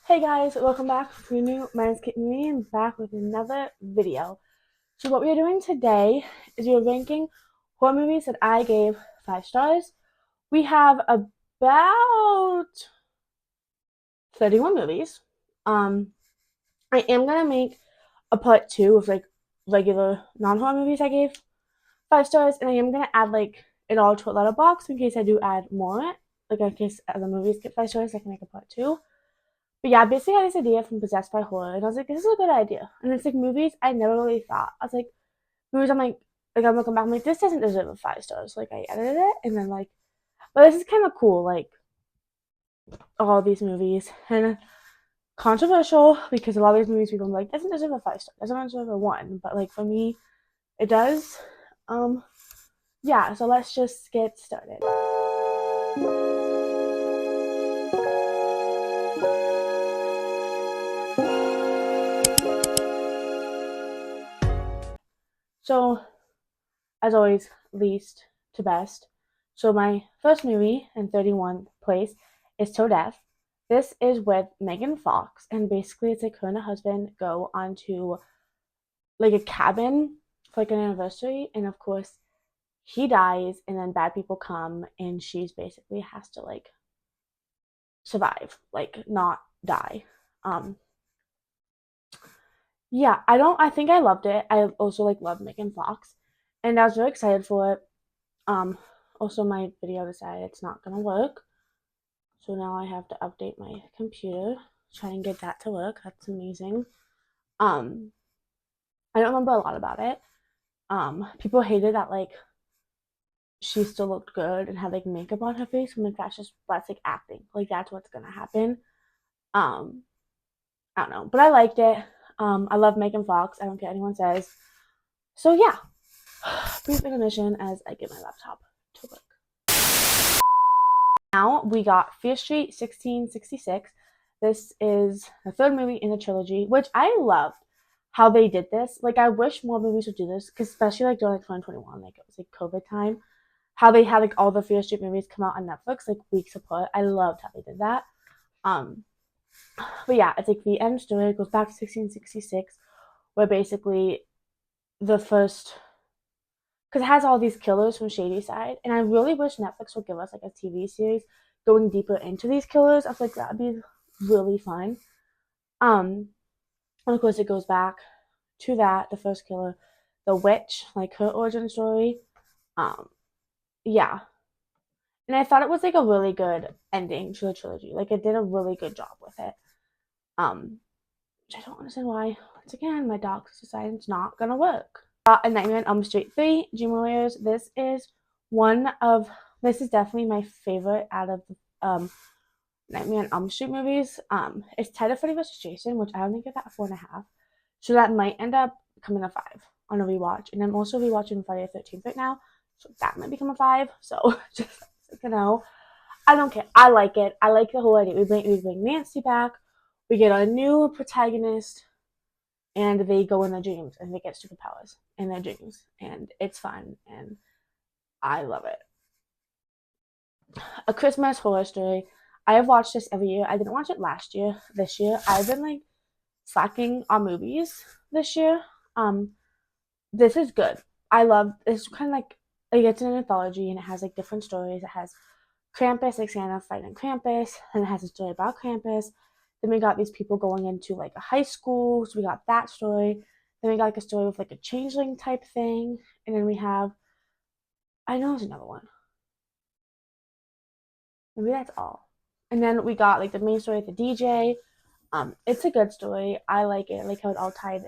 Hey guys, welcome back to a new Minds Kit Me and back with another video. So what we are doing today is we are ranking horror movies that I gave 5 stars. We have about 31 movies. I am gonna make a part two of like regular non-horror movies I gave 5 stars, and I am gonna add like it all to a letterbox in case I do add more. Like in case other movies get 5 stars, I can make a part two. But yeah, I basically had this idea from Possessed by Horror, and I was like, this is a good idea. And it's like movies I never really thought. I was like, movies I'm looking back, I'm like, this doesn't deserve a 5 stars. Like I edited it, and then like, but this is kind of cool. Like all these movies, and controversial because a lot of these movies people are like doesn't deserve a 5 star, doesn't deserve a one. But like for me, it does. Um, yeah. So let's just get started. So as always, least to best. So my first movie in 31st place is Toe Deaf. This is with Megan Fox, and basically it's like her and her husband go onto like a cabin for like an anniversary, and of course he dies, and then bad people come, and she's basically has to like survive, like not die. Um, yeah, I think I loved it. I also like love Megan Fox, and I was very excited for it. Um, Also my video decided it's not gonna work. So now I have to update my computer, try and get that to work. That's amazing. Um, I don't remember a lot about it. People hated that like she still looked good and had like makeup on her face. I'm like, that's like acting. Like that's what's gonna happen. Um, I don't know, but I liked it. I love Megan Fox. I don't care what anyone says. So yeah, brief intermission as I get my laptop to work. Now we got Fear Street 1666. This is the third movie in the trilogy, which I loved how they did this. Like, I wish more movies would do this, because especially like during like 2021, like it was like COVID time, how they had like all the Fear Street movies come out on Netflix like weeks apart. I loved how they did that. Um, but yeah, it's like the end story. It goes back to 1666, where basically the first because it has all these killers from Shadyside, and I really wish Netflix would give us like a TV series going deeper into these killers. I was like that'd be really fun. Um, and of course it goes back to that the first killer, the witch, like her origin story. Um, yeah, and I thought it was like a really good ending to the trilogy. Like it did a really good job with it. Um, which I don't understand why. Once again, my docs decided it's not gonna work. A Nightmare on Elm Street 3, Dream Warriors. One of this is definitely my favorite out of the Nightmare on Elm Street movies. It's tied to Freddy vs. Jason, which I only give that a 4.5. So that might end up becoming a 5 on a rewatch. And I'm also rewatching Friday the 13th right now. So that might become a 5. So just you know. I don't care. I like it. I like the whole idea. We bring Nancy back. We get a new protagonist, and they go in their dreams and they get superpowers in their dreams, and it's fun, and I love it. A Christmas Horror Story. I have watched this every year. I didn't watch it last year. This year, I've been like slacking on movies this year. Um, this is good. I love. It's kind of like it's an anthology, and it has like different stories. It has Krampus, like Santa fighting Krampus, and it has a story about Krampus. Then we got these people going into like a high school, so we got that story. Then we got like a story with like a changeling type thing, and then we have I know there's another one. Maybe that's all. And then we got like the main story with the DJ. It's a good story. I like it. I like how it all tied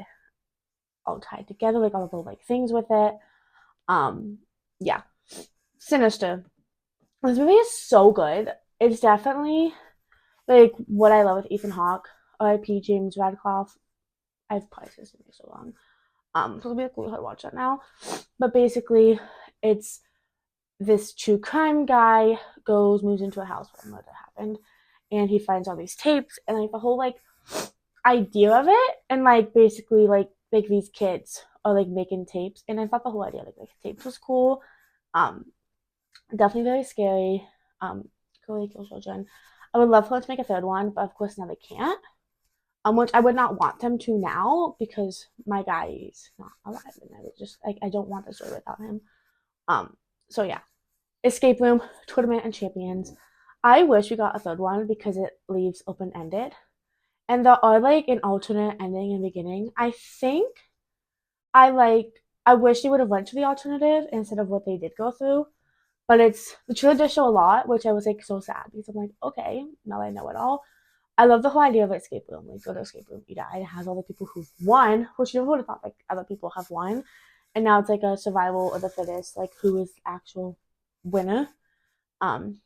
together, like all the little like things with it. Um, yeah, Sinister. This movie is so good. It's definitely like what I love with Ethan Hawke, R.I.P. James Radcliffe. I've probably said this movie so long. So it'll be cool to watch that now. But basically, it's this true crime guy moves into a house where a murder happened, and he finds all these tapes, and like the whole like idea of it, and like basically like these kids are like making tapes, and I thought the whole idea like tapes was cool. Um, Definitely very scary. Clearly kill children. I would love for them to make a third one, but of course now they can't. Which I would not want them to now because my guy is not alive, and I would just like I don't want the story without him. Um, so yeah, Escape Room, Tournament, and Champions. I wish we got a third one because it leaves open ended, and there are like an alternate ending and beginning. I think I wish they would have went to the alternative instead of what they did go through. But it's the trailer does show a lot, which I was like so sad because I'm like, okay, now I know it all. I love the whole idea of escape room. Like go to escape room, you die. It has all the people who've won, which you never would have thought like other people have won. And now it's like a survival of the fittest, like who is the actual winner. Um,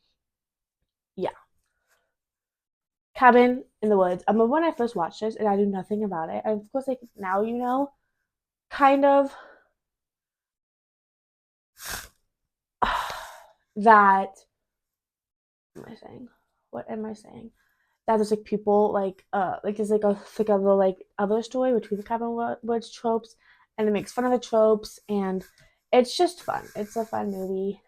yeah. Cabin in the Woods. I remember when I first watched this and I knew nothing about it. And of course like now you know, kind of that what am I saying? What am I saying? That there's like people like there's like a little like other story between the cabin woods tropes, and it makes fun of the tropes, and it's just fun. It's a fun movie.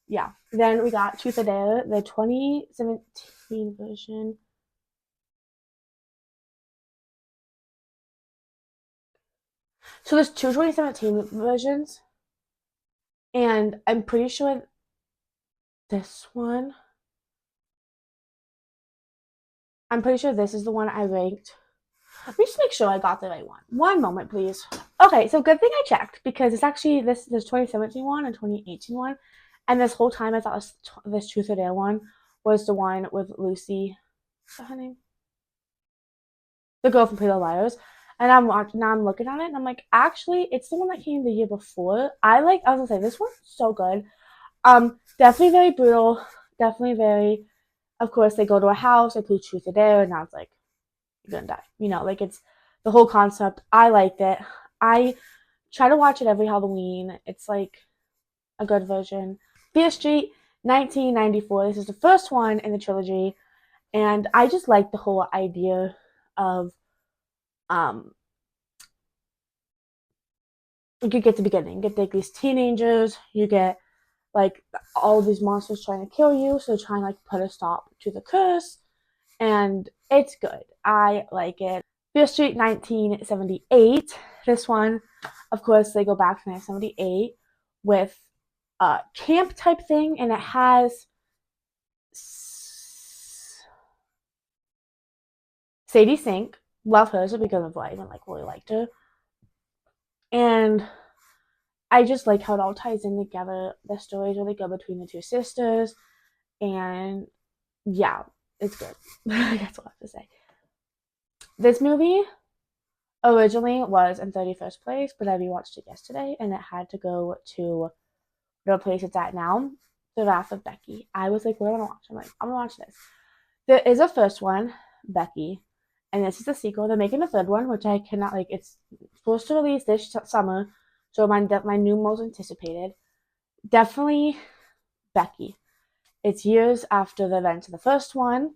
Yeah. Then we got Truth or Dare, the 2017 version. So there's two 2017 versions, and I'm pretty sure this one. I'm pretty sure this is the one I ranked. Let me just make sure I got the right one. One moment, please. Okay, so good thing I checked because it's actually this 2017 one and 2018 one, and this whole time I thought this Truth or Dare one was the one with Lucy. What's her name? The girl from Pretty Little Liars. And now I'm looking at it and I'm like, actually, it's the one that came the year before. I was gonna say this one's so good. Definitely very brutal. Definitely very. Of course, they go to a house. They play Truth or Dare, and now it's like you're gonna die. You know, like it's the whole concept. I liked it. I try to watch it every Halloween. It's like a good version. Fear Street, 1994. This is the first one in the trilogy, and I just like the whole idea of um. You get the beginning. You get like these teenagers. You get like all these monsters trying to kill you. So trying like put a stop to the curse, and it's good. I like it. Fear Street 1978. This one, of course, they go back to 1978 with a camp type thing, and it has Sadie Sink. Love her, so because of I even like really liked her, and I just like how it all ties in together. The stories really go between the two sisters, and yeah, it's good. That's all I have to say. This movie originally was in 31st place, but I rewatched it yesterday, and it had to go to the place it's at now, The Wrath of Becky. I was like, what am I gonna watch? I'm like, I'm gonna watch this. There is a first one, Becky, and this is the sequel. They're making a third one, which I cannot like. It's supposed to release this summer, so my new most anticipated. Definitely Becky. It's years after the events of the first one.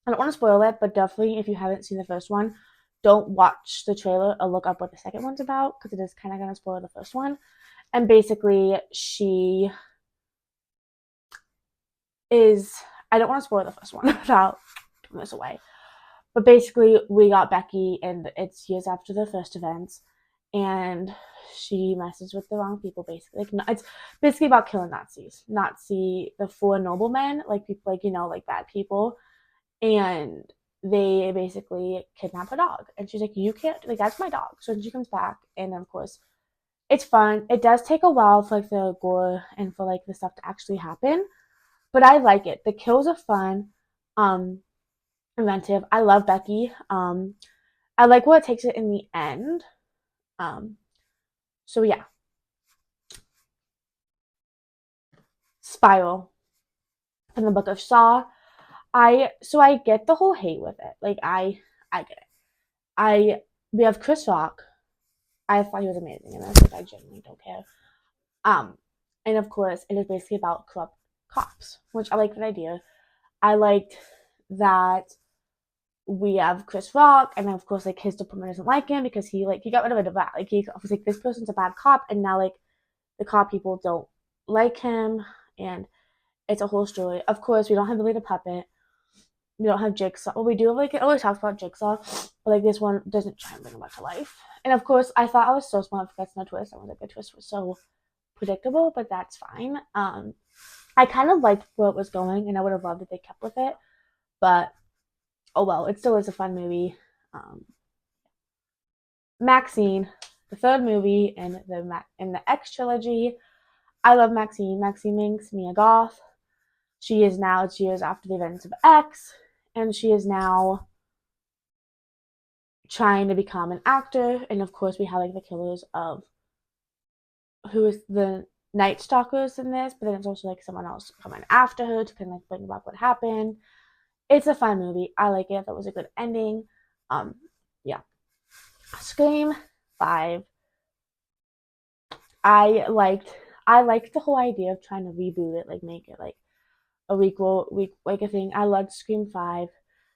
I don't want to spoil it, but definitely if you haven't seen the first one, don't watch the trailer or look up what the second one's about because it is kind of going to spoil the first one. And basically, she is. I don't want to spoil the first one without giving this away. But basically, we got Becky, and it's years after the first events, and she messes with the wrong people. Basically, like it's basically about killing Nazis. The four noblemen, like people, like like bad people, and they basically kidnap her dog. And she's like, "You can't, like that's my dog." So she comes back, and of course, it's fun. It does take a while for like the gore and for like the stuff to actually happen, but I like it. The kills are fun. Um, inventive. I love Becky. I like what it takes it in the end. Um, so yeah, Spiral from the Book of Saw. I get the whole hate with it. Like I get it. I We have Chris Rock. I thought he was amazing in this. Like I genuinely don't care. Um, and of course, it is basically about corrupt cops, which I like that idea. I liked that we have Chris Rock, and of course, like his department doesn't like him because he got rid of it bad. Like he was like this person's a bad cop, and now like the cop people don't like him, and It's a whole story. Of course, we don't have Billy the Puppet. We don't have Jigsaw. Well, we do have, like, it always talks about Jigsaw, but like this one doesn't try and bring him back to life. And of course, I thought I was so smart for no twist. I was like, the twist was so predictable, but that's fine. I kind of liked where it was going, and I would have loved if they kept with it. But oh well, it still is a fun movie. Um, Maxine, the third movie in the X trilogy. I love Maxine. Maxine makes Mia Goth. She is now, it's years after the events of X, and she is now trying to become an actor. And of course, we have like the killers of who is the Night Stalkers in this, but then it's also like someone else coming after her to kind of like bring about what happened. It's a fun movie. I like it. That was a good ending. Um, yeah. Scream 5. I liked I liked the whole idea of trying to reboot it, like make it like a week like a thing. I loved Scream 5.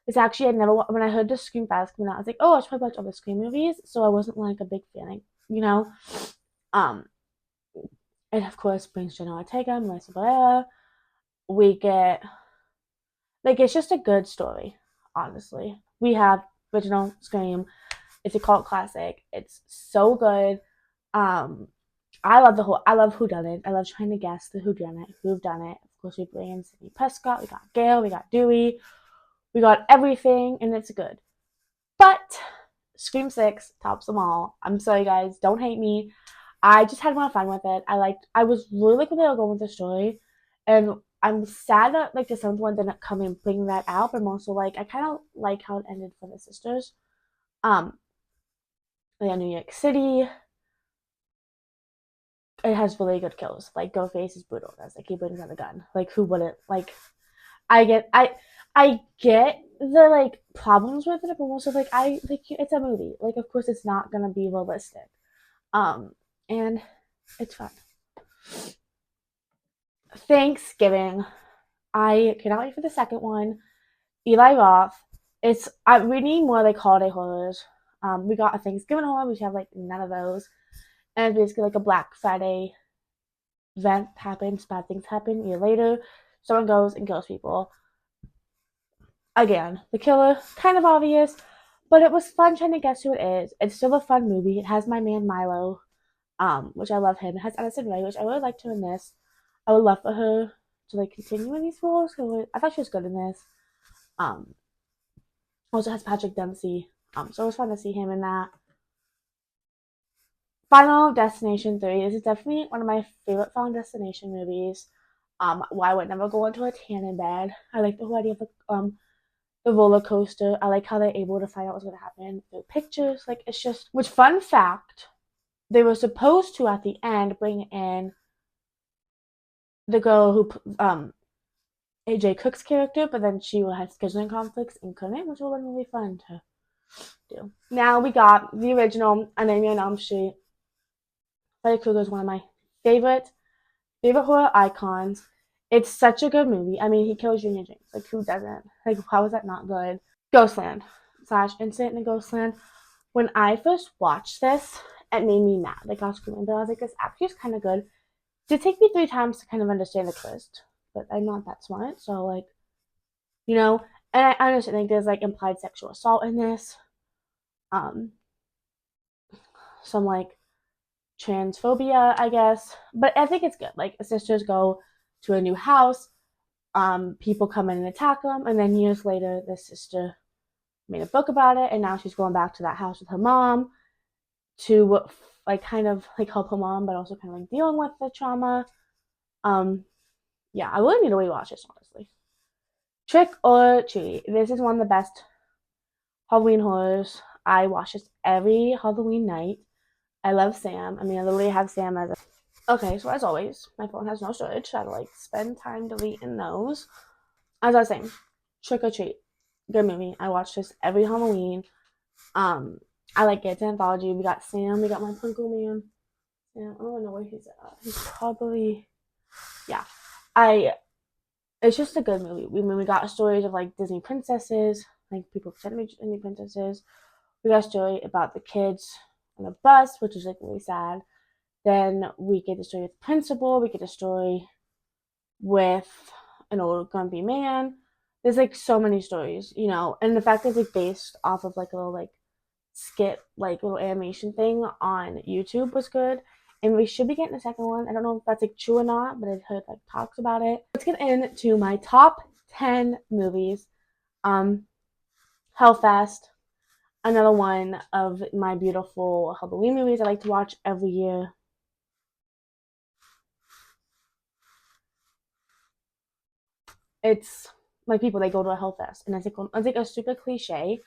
It's actually I never when I heard the Scream 5 coming out, I was like, oh, I should probably watch all the Scream movies. So I wasn't like a big fan, like, you know. Um, and of course brings Jenna Ortega, Marissa Barrera. We get like it's just a good story, honestly. We have original Scream. It's a cult classic. It's so good. Um, I love Who Done It. I love trying to guess the Who Done It, who've done it. Of course, we bring in Sidney Prescott. We got Gail. We got Dewey. We got everything, and it's good. But Scream 6 tops them all. I'm sorry, guys. Don't hate me. I just had more fun with it. I was really like when they were going with the story, and I'm sad that like the seventh one didn't come and bring that out. But I'm also like I kind of like how it ended for the sisters. Um, yeah, New York City. It has really good kills. Like Ghostface is brutal. That's like he brings out a gun. Like who wouldn't? Like I get the like problems with it, but also like I like it's a movie. Like of course it's not gonna be realistic. Um, and it's fun. Thanksgiving. I cannot wait for the second one. Eli Roth. We need more like holiday horrors. We got a Thanksgiving horror. We have like none of those, and it's basically like a Black Friday event happens. Bad things happen. A year later, someone goes and kills people. Again, the killer kind of obvious, but it was fun trying to guess who it is. It's still a fun movie. It has my man Milo, which I love him. It has Addison Rae, which I really liked her in this. I would love for her to like continue in these roles. I thought she was good in this. Um, Also has Patrick Dempsey. So it was fun to see him in that. Final Destination 3. This is definitely one of my favorite Final Destination movies. Why I would never go into a tanning bed. I like the whole idea of the roller coaster. I like how they're able to find out what's gonna happen through pictures. Like it's just which fun fact, they were supposed to at the end bring in the girl who AJ Cook's character, but then she had scheduling conflicts and couldn't, which would have been really fun to do. Now we got the original A Nightmare on Elm Street. Freddy Krueger is one of my favorite horror icons. It's such a good movie. I mean, he kills Junior James. Like, who doesn't? Like, how is that not good? Ghostland / Incident in Ghostland. When I first watched this, it made me mad. Like, I was screaming, but I was like, this actually is kind of good. It did take me 3 times to kind of understand the twist, but I'm not that smart, so, like, you know, and I understand, like, there's, like, implied sexual assault in this. Um, some, like, transphobia, I guess. But I think it's good. Like sisters go to a new house, people come in and attack them, and then years later, the sister made a book about it, and now she's going back to that house with her mom to like kind of like help her mom, but also kind of like dealing with the trauma. Um, yeah, I really need to rewatch this honestly. Trick or Treat. This is one of the best Halloween horrors. I watch this every Halloween night. I love Sam. I mean, I literally have Sam as a Okay, so as always, my phone has no storage, so I have to like spend time deleting those. As I was saying, Trick or Treat, good movie. I watch this every Halloween. Um, I like it. It's an anthology. We got Sam. We got my Punko Man. Yeah, I don't know where he's at. He's probably yeah. I. It's just a good movie. We got stories of like Disney princesses, like people pretending to be Disney princesses. We got a story about the kids on a bus, which is like really sad. Then we get the story of the principal. We get a story with an old grumpy man. There's like so many stories, you know, and the fact that it's like based off of like a little like skit, like little animation thing on YouTube was good. And we should be getting a second one. I don't know if that's like true or not, but I've heard like talks about it. Let's get into my top 10 movies. Hellfest, another one of my beautiful Halloween movies I like to watch every year. It's like people, they go to a Hellfest, and it's like a super cliche,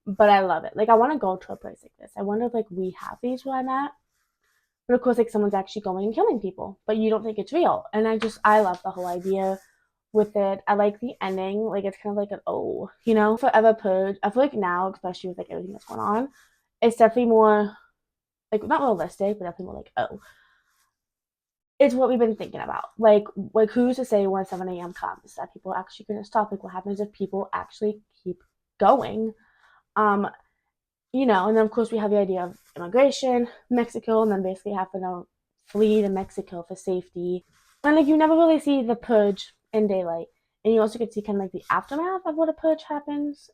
but I love it. Like I want to go to a place like this. I wonder if like we have these where I'm at. But of course, like someone's actually going and killing people, but you don't think it's real. And I love the whole idea with it. I like the ending. Like it's kind of like an oh, you know, Forever Purge. I feel like now, especially with like everything that's going on, it's definitely more like not realistic, but definitely more like oh, it's what we've been thinking about. Like who's to say when 7 a.m. comes that people are actually going to stop? Like what happens if people actually keep going? Um, you know, and then of course we have the idea of immigration, Mexico, and then basically having to flee to Mexico for safety. And like you never really see the purge in daylight, and you also get to see kind of like the aftermath of what a purge happens.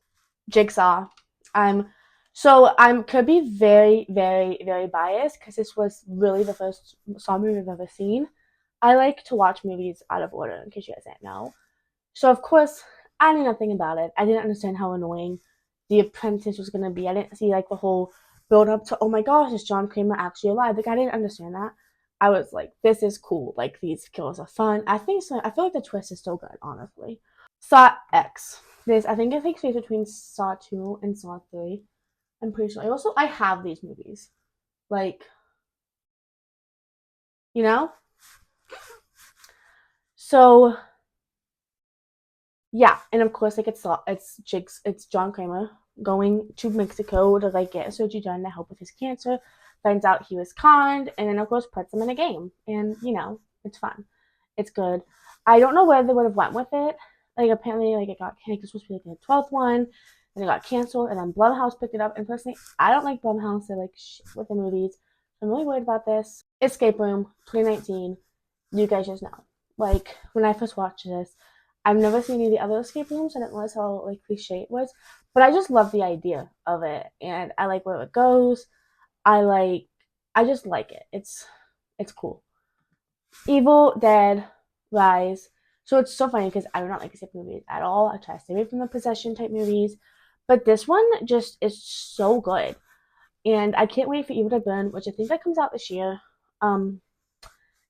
Jigsaw. I'm I'm could be very, very, very biased because this was really the first Saw movie I've ever seen. I like to watch movies out of order, in case you guys didn't know. So of course, I knew nothing about it. I didn't understand how annoying The Apprentice was gonna be. I didn't see like the whole build up to oh my gosh, is John Kramer actually alive? Like I didn't understand that. I was like, this is cool. Like these kills are fun. I think so. I feel like the twist is still good, honestly. Saw X. This I think it takes place between Saw 2 and Saw 3. I'm pretty sure. I have these movies. Like, you know? So yeah, and of course, like it's John Kramer going to Mexico to like get surgery done to help with his cancer. Finds out he was conned, and then of course puts him in a game, and you know it's fun, it's good. I don't know where they would have went with it. Like apparently, like it got canceled. It was supposed to be like the 12th one, and it got canceled, and then Blumhouse picked it up. And personally, I don't like Blumhouse. They're like shit with the movies. I'm really worried about this. Escape Room 2019. You guys just know. Like when I first watched this, I've never seen any of the other escape rooms. I didn't realize how like cliche it was, but I just love the idea of it, and I like where it goes. I like, I just like it. It's cool. Evil Dead Rise. So it's so funny because I do not like escape movies at all. I try to stay away from the possession type movies, but this one just is so good, and I can't wait for Evil Dead Burn, which I think that comes out this year. Um,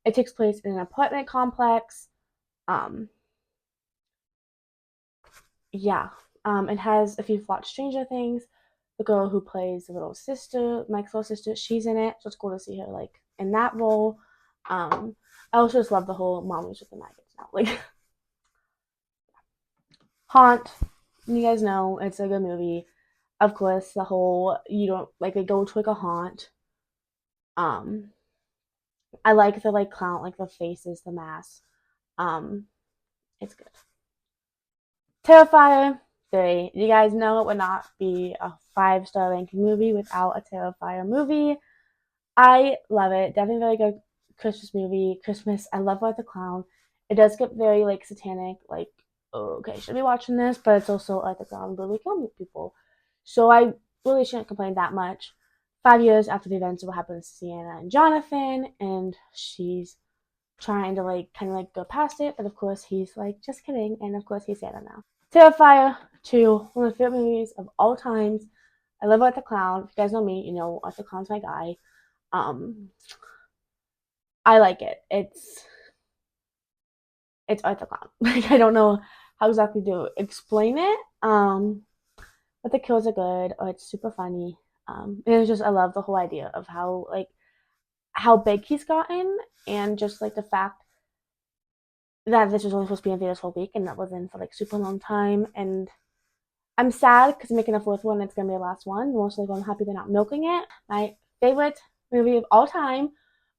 it takes place in an apartment complex. Um, yeah. It has, if you've watched Stranger Things, the girl who plays the little sister, Mike's little sister, she's in it. So it's cool to see her like in that role. I also just love the whole mommies with the maggots now. Like Haunt, you guys know it's a good movie. Of course, the whole you don't like they go to like a haunt. Um, I like the like clown, like the faces, the masks. Um, it's good. Terrifier 3. You guys know it would not be a 5-star ranking movie without a Terrifier movie. I love it. Definitely very good Christmas movie. Christmas. I love Art the Clown. It does get very like satanic. Like, okay, should be watching this, but it's also Art the Clown really killing people. So I really shouldn't complain that much. 5 years after the events of what happened to Sienna and Jonathan, and she's trying to like kind of like go past it, but of course he's like just kidding, and of course he's Santa now. Terrifier 2, one of my favorite movies of all times. I love Art the Clown. If you guys know me, you know Art the Clown's my guy. Um, I like it. It's Art the Clown. Like I don't know how exactly to explain it. But the kills are good. Or it's super funny. And it's just I love the whole idea of how like how big he's gotten, and just like the fact that this was only supposed to be in theaters for a week and that was in for like super long time. And I'm sad because making a fourth one, it's gonna be the last one. Mostly, I'm happy they're not milking it. My favorite movie of all time,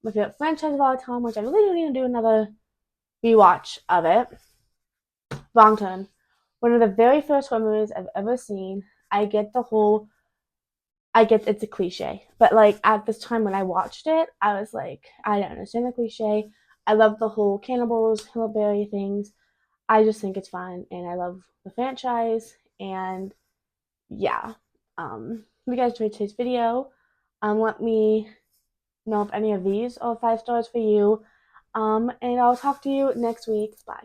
my favorite franchise of all time, which I really need to do another rewatch of it. Wrong Turn, one of the very first horror movies I've ever seen. I get the whole, I get it's a cliche, but like at this time when I watched it, I was like, I didn't understand the cliche. I love the whole cannibals, hillbilly things. I just think it's fun, and I love the franchise. And yeah, if you guys enjoyed today's video, let me know if any of these are 5 stars for you. And I'll talk to you next week. Bye.